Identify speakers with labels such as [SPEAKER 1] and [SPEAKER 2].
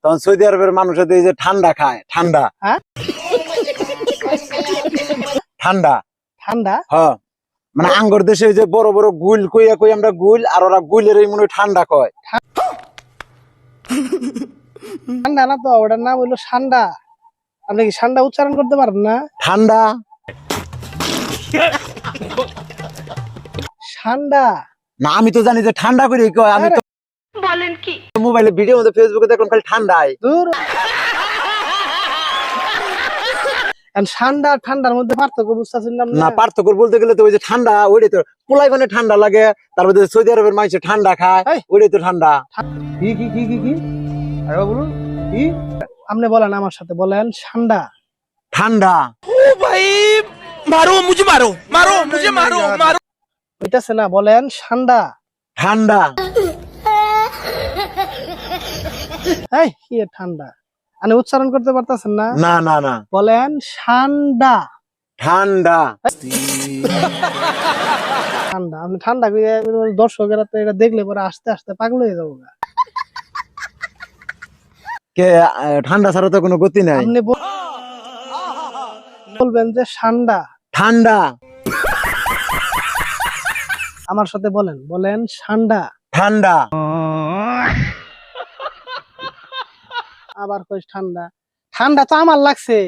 [SPEAKER 1] তখন সৌদি আরবের মানুষের এই যে ঠান্ডা খায়, ঠান্ডা
[SPEAKER 2] হ্যাঁ?
[SPEAKER 1] ঠান্ডা
[SPEAKER 2] ঠান্ডা
[SPEAKER 1] হ্যাঁ, মানে আঙ্গর দেশে ওই যে বড় বড় গুল কইয়া কই আমরা গুল, আর ওরা গুলের এই মনে হয় ঠান্ডা কয়।
[SPEAKER 2] ঠান্ডা না তো, ওটার নাম হইলো ঠান্ডা। আপনি কি ঠান্ডা উচ্চারণ করতে পারেন না?
[SPEAKER 1] ঠান্ডা
[SPEAKER 2] ঠান্ডা
[SPEAKER 1] না, আমি তো জানি যে ঠান্ডা করে কয়। আমি তো
[SPEAKER 3] বলেন কি?
[SPEAKER 1] মোবাইলে ভিডিও মধ্যে ফেসবুকে দেখলাম খালি ঠান্ডায়।
[SPEAKER 2] দূর। ঠান্ডা আর ঠান্ডার মধ্যে পার্থক্য বুঝতেছেন না?
[SPEAKER 1] না, পার্থক্য বলতে গেলে তো ওই যে ঠান্ডা ওইটাই তো পোলাই মানে ঠান্ডা লাগে, তারপরে সৌদি আরবের মানুষ ঠান্ডা খায়,
[SPEAKER 2] এই।
[SPEAKER 1] ওইটাই তো ঠান্ডা।
[SPEAKER 2] কি কি কি কি কি আরে বলুন কি? আপনি বলেন, আমার সাথে বলেন ঠান্ডা।
[SPEAKER 1] ঠান্ডা
[SPEAKER 2] হইতাছে না? বলেন ঠান্ডা।
[SPEAKER 1] ঠান্ডা
[SPEAKER 2] এই কি এ ঠান্ডা? আপনি উচ্চারণ করতে পারতেছেন না?
[SPEAKER 1] না না না,
[SPEAKER 2] বলেন ঠান্ডা।
[SPEAKER 1] ঠান্ডা
[SPEAKER 2] ঠান্ডা আপনি ঠান্ডা কইয়া দর্শকেরা তো এটা দেখলে পরে আস্তে আস্তে পাগল হয়ে যাবো গা।
[SPEAKER 1] কে ঠান্ডা ছাড়া তো কোনো গতি নাই।
[SPEAKER 2] আপনি বলবেন যে ঠান্ডা।
[SPEAKER 1] ঠান্ডা
[SPEAKER 2] আমার সাথে বলেন, বলেন ঠান্ডা।
[SPEAKER 1] ঠান্ডা
[SPEAKER 2] আবার কই ঠান্ডা। ঠান্ডা তো আমার লাগছে।